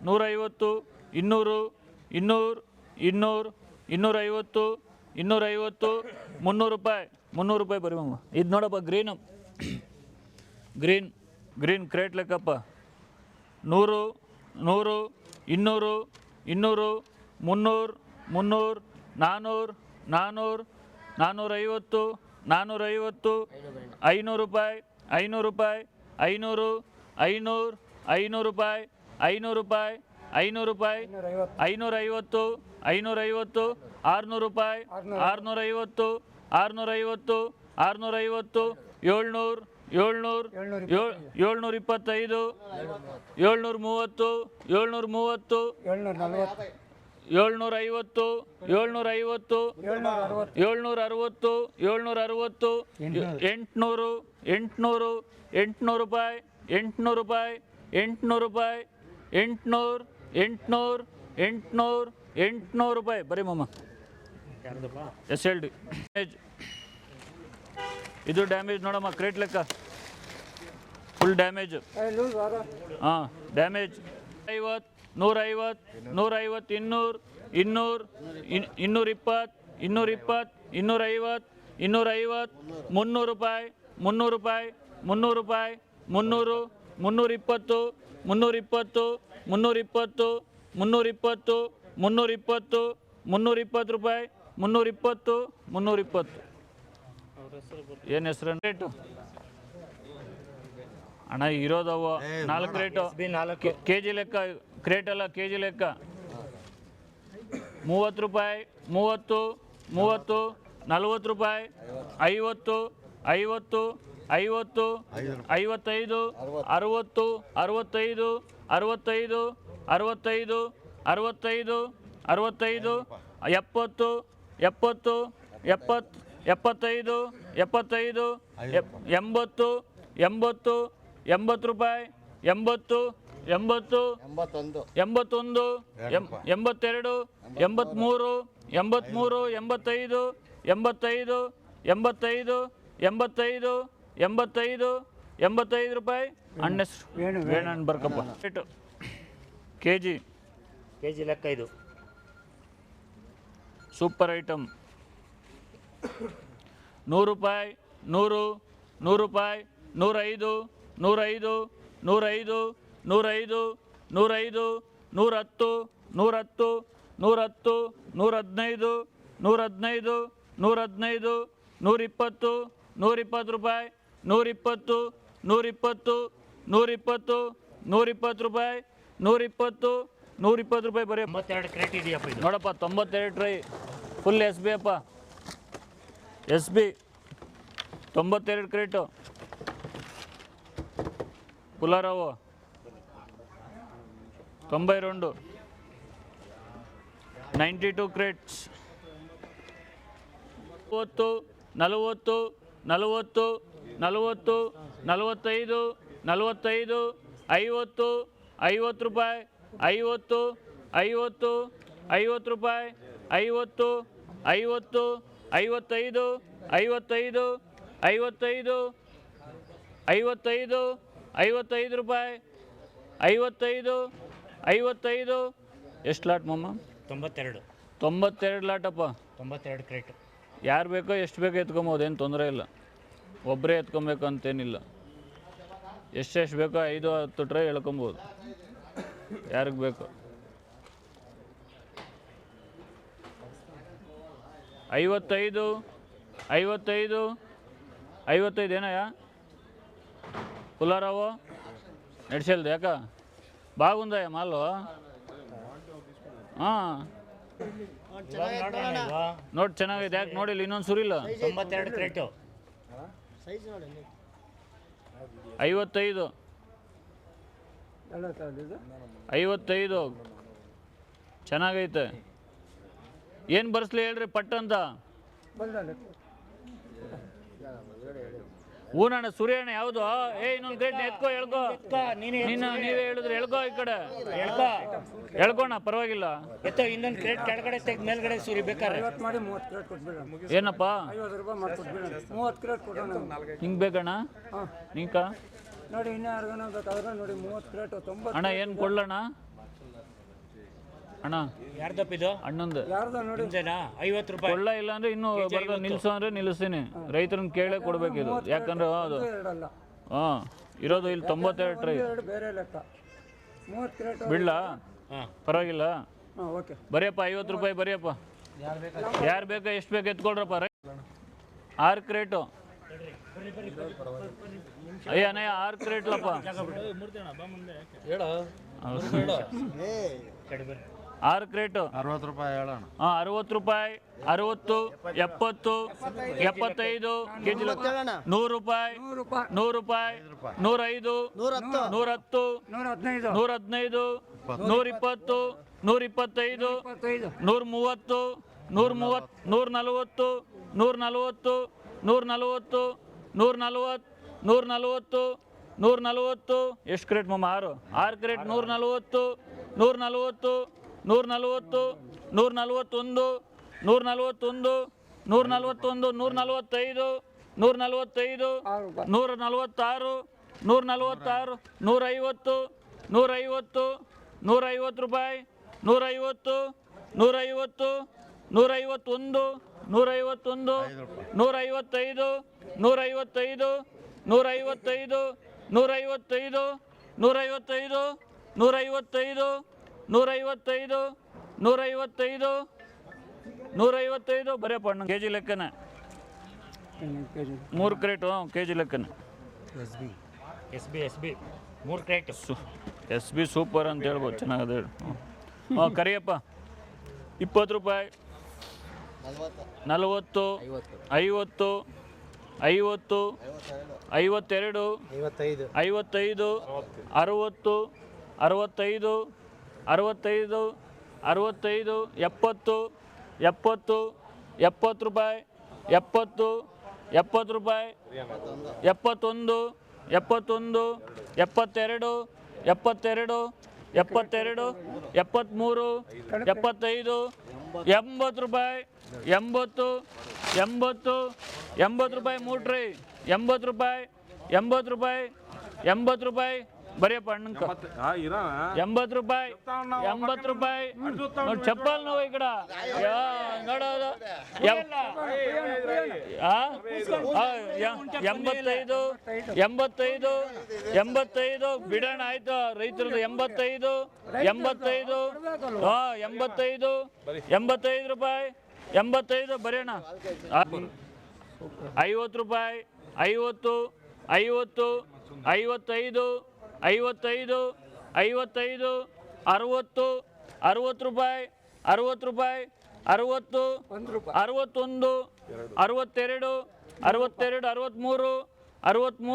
150 200 200 200 250 250 300 ರೂಪಾಯಿ 300 ರೂಪಾಯಿ ಬರೀ ಮಮ್ಮ. ಇದು ನೋಡಪ್ಪ ಗ್ರೀನು ಗ್ರೀನ್ ಕ್ರೇಟ್ ಲೆಕ್ಕಪ್ಪ 100 100 200 200 300 300 400 400 450 450 500 ರೂಪಾಯಿ 500 ರೂಪಾಯಿ 500 500 500 ರೂಪಾಯಿ 500 ರೂಪಾಯಿ 500 ರೂಪಾಯಿ 550 550 600 ರೂಪಾಯಿ 650 650 650 700 700 725 730 730 750 750 760 760 800 800 800 ರೂಪಾಯಿ 800 ರೂಪಾಯಿ 800 ರೂಪಾಯಿ 800 800 800 800 ರೂಪಾಯಿ ಬರೀ ಮಮ್ಮ. SLD ಇದು ಡ್ಯಾಮೇಜ್ ನೋಡಮ್ಮ ಕ್ರೇಟ್ ಲೆಕ್ಕ ಫುಲ್ ಡ್ಯಾಮೇಜ್. ಹಾಂ ಡ್ಯಾಮೇಜ್ 50 150 150 200 200 220 220 250 250 300 ರೂಪಾಯಿ 300 ರೂಪಾಯಿ 300 ರೂಪಾಯಿ 300 320 320 320 320 320 320 ರೂಪಾಯಿ 320 320 ಏನು ಹೆಸರು ರೇಟು ಅಣ್ಣ ಇರೋದವ 4 ರೇಟು ಕೆ ಜಿ ಲೆಕ್ಕ ಕ್ರೇಟ್ ಅಲ್ಲ ಕೆ ಜಿ ಲೆಕ್ಕ 30 ರೂಪಾಯಿ 30 30 40 ರೂಪಾಯಿ 50 50 50 55 60 65 65 65 65 65 70 70 70 75 75 80 80 80 ರೂಪಾಯಿ 80 80 81 82 83 85 85 85 85 85 85 85 ರೂಪಾಯಿ. ಅಣ್ಣ ಹೆಸರು ವೇಣಣ್ಣ ಬರ್ಕಪ್ಪ. ರೇಟು ಕೆ ಜಿ ಲೆಕ್ಕ ಇದು ಸೂಪರ್ ಐಟಮ್ 100 ರೂಪಾಯಿ 100 100 ರೂಪಾಯಿ 105 105 105 105 105 110 110 110 115 115 115 120 120 ರೂಪಾಯಿ 120 120 120 120 ರೂಪಾಯಿ 120 120 ರೂಪಾಯಿ ಬರೀ 92 ಕ್ರೇಟ್ ಇದೆಯಪ್ಪ ಇದು ನೋಡಪ್ಪ 92 ಟ್ರೈ ಫುಲ್ SB ಅಪ್ಪ SB 92 ಕ್ರೇಟು ಪುಲಾರವು 92 92 ಕ್ರೇಟ್ಸ್ 40 40 40 40 45 45 50 50 ರೂಪಾಯಿ 50 50 50 ರೂಪಾಯಿ 50 50 55 55 55 55 55 ರೂಪಾಯಿ 55 55 ಎಷ್ಟು ಲಾಟ್ ಮಮ್ಮ 92 ಲಾಟಪ್ಪ 92 ಕ್ರೇಟ್ ಯಾರು ಬೇಕೋ ಎಷ್ಟು ಬೇಕೋ ಎತ್ಕೊಬೋದು, ಏನು ತೊಂದರೆ ಇಲ್ಲ. ಒಬ್ಬರೇ ಎತ್ಕೊಬೇಕು ಅಂತೇನಿಲ್ಲ. ಎಷ್ಟೆಷ್ಟು ಬೇಕೋ 5-10 ಟ್ರೈ ಎಳ್ಕೊಬೋದು ಯಾರಿಗೆ ಬೇಕು. 55 55 55 ಏನಯ್ಯ పుల్లారావు నడిచేది యాక బాగుందా మాల్లో ನೋಟ್ ಚೆನ್ನಾಗಿದೆ. ಯಾಕೆ ನೋಡಿಲ್ಲ ಇನ್ನೊಂದು ಸುರಿಲ್ಲ. 92 ಕ್ರೇಟು 55 55 ಚೆನ್ನಾಗೈತೆ. ಏನು ಬರ್ಸ್ಲಿ ಹೇಳ್ರಿ ಪಟ್ ಅಂತ. ಹೂನಣ್ಣ ಸೂರ್ಯಣ್ಣ ಯಾವುದು? ಇನ್ನೊಂದು ಗ್ರೇಟ್ ಎತ್ಕೋ ಹೇಳ್ಕೋ. ನೀವೇ ಹೇಳಿದ್ರೆ ಹೇಳ್ಕೋ ಈ ಕಡೆ ಹೇಳ್ಕೋಣ ಪರವಾಗಿಲ್ಲ. ಇನ್ನೊಂದು ಕ್ರೇಟ್ ಕೆಳಗಡೆ ತೆಗ್ ಮೇಲ್ಗಡೆ ಸುರಿ ಬೇಕಾದ್ರೆ ಏನಪ್ಪ ಹಿಂಗ್ ಬೇಕಣ್ಣ ನಿಂಕ ನೋಡಿ. ಇನ್ನ ನೋಡಿ 30 ಕ್ರೇಟ್ 90 ಅಣ್ಣ ಏನು ಕೊಡ್ಲಣ್ಣ? ಅಣ್ಣ ಯಾರ್ದಪ್ಪ ಇದು ಅಣ್ಣಂದು ನಿಮ್ದೇನಾ 50 ರೂಪಾಯಿ ಕೊಳ್ಳ ಇಲ್ಲ ಅಂದ್ರೆ ಇನ್ನೂ ಬರ್ತಾ ನಿಲ್ಸು ಅಂದ್ರೆ ನಿಲ್ಲಿಸ್ತೀನಿ. ರೈತರನ್ನ ಕೇಳೇ ಕೊಡ್ಬೇಕಿದು, ಯಾಕಂದ್ರೆ ಹೌದು ಹಾಂ ಇರೋದು ಇಲ್ಲಿ 92 ಟ್ರೈ ಬಿಡ್ಲಾ? ಹಾಂ ಪರವಾಗಿಲ್ಲ ಬರೆಯಪ್ಪ 50 ರೂಪಾಯಿ ಬರೆಯಪ್ಪ. ಯಾರು ಬೇಕಾ ಎಷ್ಟು ಬೇಕು ಎತ್ಕೊಳ್ರಪ್ಪ. 6 ಕ್ರೇಟು ಅಯ್ಯ ಅಣ್ಣಯ್ಯ 6 ಕ್ರೇಟ್ಲಪ್ಪ. 6 ಕ್ರೇಟು 60 ರೂಪಾಯಿ ಹೇಳೋಣ. ಹಾಂ 60 ರೂಪಾಯಿ, 60, 70, 75 ಕೆಜಿ 100 ರೂಪಾಯಿ, 100 ರೂಪಾಯಿ, 105, 110, 115, 120, 125, 130, 140, 140, 140, 140, 140 ಎಷ್ಟು ಕ್ರೇಟ್ ಮಮ್ಮ? 6 ಕ್ರೇಟ್ 140, 140, 140, 141, 141, 141, 145, 145, 146, 146, 150, 150, 150 ರೂಪಾಯಿ, 150, 150, 151, 151, 155, 155, 155, 155, 155, 155, 155, 155, 155 ಬರೆಯಪ್ಪ ಅಣ್ಣ. ಕೆ ಜಿ ಲೆಕ್ಕನ 3 ಕ್ರೇಟು ಕೆ ಜಿ ಲೆಕ್ಕನ. S B 3 crate S B super ಅಂತ ಹೇಳ್ಬೋದು, ಚೆನ್ನಾಗದೆ ಹೇಳಿ. ಹಾಂ ಕರಿಯಪ್ಪ 20 ರೂಪಾಯಿ, 40, 50, 50, 52, 55, 60, 65, 65, 65, 70, 70, 70 ರೂಪಾಯಿ, 70, 70 ರೂಪಾಯಿ, 71, 71, 72, 72, 72, 73, 75, 80 ರೂಪಾಯಿ, 80, 80, 80 ರೂಪಾಯಿ 3 ಟ್ರೈ, 80 ರೂಪಾಯಿ, 80 ರೂಪಾಯಿ, 80 ರೂಪಾಯಿ ಬರೆಯಪ್ಪ ಅಣ್ಣಂಕ. 80 ರೂಪಾಯಿ, 80 ರೂಪಾಯಿ ನೋಡಿ ಚಪ್ಪಲ್ ನೋವು ಈ ಕಡ ನೋಡೋದು. 85, 85, 85 ಬಿಡೋಣ ಆಯ್ತು ರೈತರದ್ದು. 85, 85, 85, 85 ರೂಪಾಯಿ, 85 ಬರೆಯೋಣ. 50 ರೂಪಾಯಿ, 50, 50, 55, 55, 55, 60, 60 ರೂಪಾಯಿ, 60 ರೂಪಾಯಿ, 60, 61, 62, 62, 63, 63, 65, 65,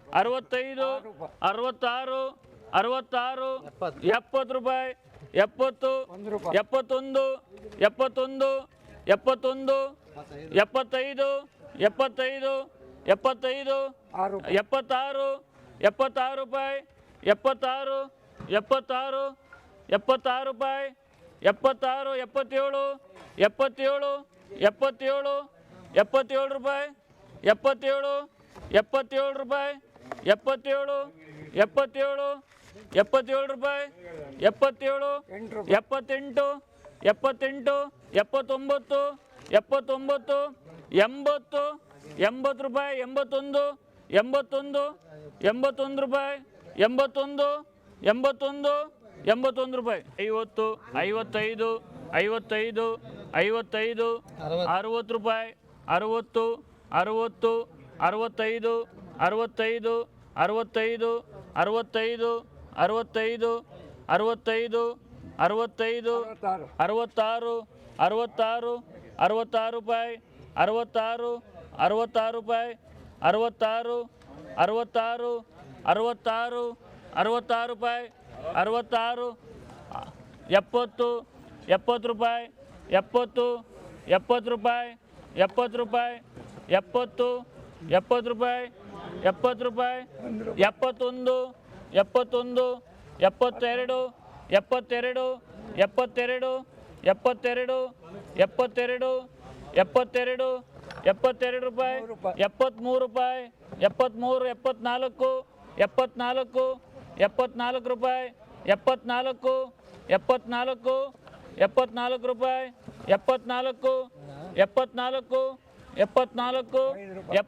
66, 66, 70 ರೂಪಾಯಿ, 70, 71, 71, 71, 75, 75, 75, 76, 76 ರೂಪಾಯಿ, 76, 76, 76 ರೂಪಾಯಿ, 76, 77, 77, 77, 77 ರೂಪಾಯಿ, 77, 77 ರೂಪಾಯಿ, 77, 77, 77 ರೂಪಾಯಿ, 77, 78, 78, 79, 79, 80, 80 ರೂಪಾಯಿ, 81, 81, 81 ರೂಪಾಯಿ, 81, 81, 81 ರೂಪಾಯಿ. 50, 55, 55, 55, 60 ರೂಪಾಯಿ, 60, 60, 65, 65, 65, 65, 65, 65, 65, 66, 66, 66 ರೂಪಾಯಿ, 66, 66 ರೂಪಾಯಿ, 66, 66, 66, 66 ರೂಪಾಯಿ, 66, 70, 70 ರೂಪಾಯಿ, 70, 70 ರೂಪಾಯಿ, 70 ರೂಪಾಯಿ, 70, 70 ರೂಪಾಯಿ, 70 ರೂಪಾಯಿ, 71, 71, 72, 72, 72, 72, 72, 72, 72 ರೂಪಾಯಿ, 73 ರೂಪಾಯಿ, 73, 74, 74, 74 ರೂಪಾಯಿ, 74, 74 74 ರೂಪಾಯಿ 74 74 74 75 76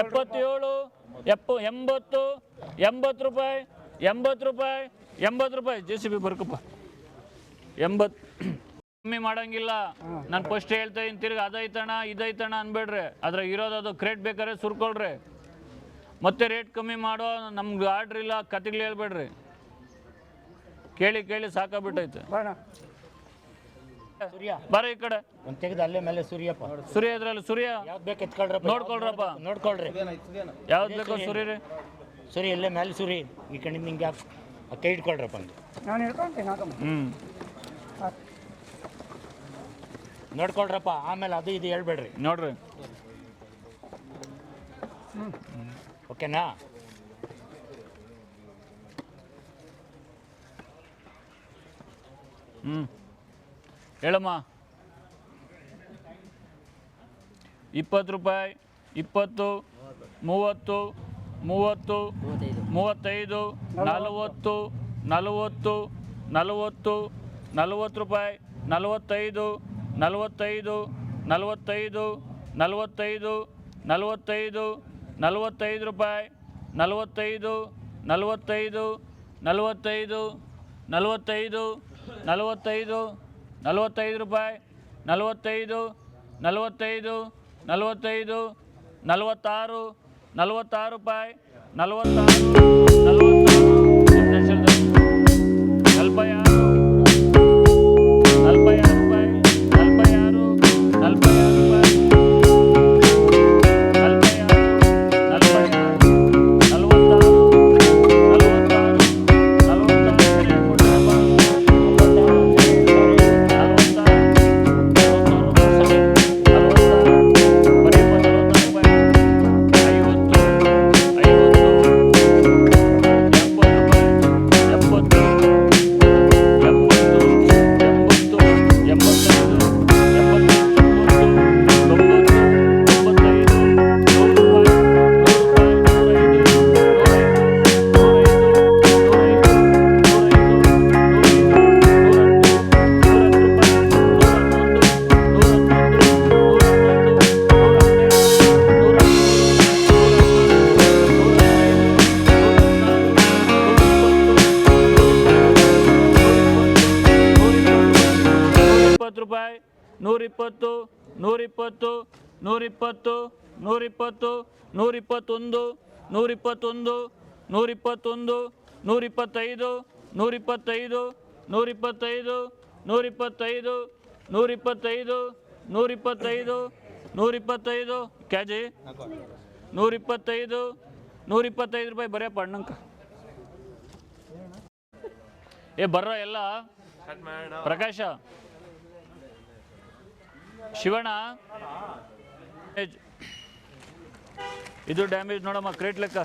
77 80 80 ರೂಪಾಯಿ 80 ರೂಪಾಯಿ 80 ರೂಪಾಯಿ ಜೆ ಸಿ ಬಿ ಬರ್ಕಪ್ಪ 80 ಕಮ್ಮಿ ಮಾಡಂಗಿಲ್ಲ. ನಾನು ಫಸ್ಟ್ ಹೇಳ್ತಾ ಇದ್ದೀನಿ, ತಿರ್ಗಿ ಅದೈತಣ ಇದೈತಣ ಅನ್ಬೇಡ್ರಿ. ಅದ್ರ ಇರೋದು ಅದು ಕ್ರೇಟ್ ಬೇಕಾದ್ರೆ ಸುರ್ಕೊಳ್ರಿ, ಮತ್ತೆ ರೇಟ್ ಕಮ್ಮಿ ಮಾಡೋ ನಮ್ಗೆ ಆರ್ಡ್ರ್ ಇಲ್ಲ ಕತೆಗಳು ಹೇಳ್ಬೇಡ್ರಿ. ಕೇಳಿ ಕೇಳಿ ಸಾಕಾಗ್ಬಿಟ್ಟೈತೆ. ಸೂರ್ಯ ಬರ ಈ ಕಡೆ ಒಂದು ತೆಗೆದು ಅಲ್ಲೇ ಮೇಲೆ ಸೂರ್ಯಪ್ಪ. ಸೂರ್ಯ ಇದ್ರಲ್ಲಿ ಸೂರ್ಯ ಯಾವ್ದು ಬೇಕು ಎತ್ಕೊಳ್ರಪ್ಪ. ನೋಡ್ಕೊಳ್ರಪ್ಪ, ನೋಡ್ಕೊಳ್ರಿ ಯಾವ್ದು ಬೇಕೋ ಸೂರ್ಯ ರೀ. ಸೂರ್ಯ ಎಲ್ಲೇ ಮೇಲೆ ಸೂರಿ ಈ ಕಣ್ಣಿಂದ ಹಿಂಗೆ ಹಾಕಿ ಕೈ ಇಟ್ಕೊಳ್ರಪ್ಪ ಹಂಗೆ. ನಾನು ಹೇಳ್ಕೊಂತೀನಿ. ನೋಡ್ಕೊಳ್ರಪ್ಪ, ಆಮೇಲೆ ಅದು ಇದು ಹೇಳ್ಬೇಡ್ರಿ. ನೋಡ್ರಿ ಓಕೆನಾ? ಹೇಳಮ್ಮ. 20 ರೂಪಾಯಿ 20 30 30 35 40 40 40 40 ರೂಪಾಯಿ 45 45 45 45 45 45 ರೂಪಾಯಿ 45 45 45 45 45 45 ರೂಪಾಯಿ 45 45 45 46 46 ರೂಪಾಯಿ 46 ರೂಪಾಯಿ 120 120 120 120 121 121 121 125 125 125 125 125 125 125 क्या जी 125 125 ರೂಪಾಯಿ ಬರೇ ಪಣ್ಣಂಕ ಏ ಬರ್ರ ಎಲ್ಲ ಪ್ರಕಾಶ ಶಿವಣ್ಣ ಇದು ಡ್ಯಾಮೇಜ್ ನೋಡಮ್ಮ ಕ್ರೇಟ್ ಲೆಕ್ಕ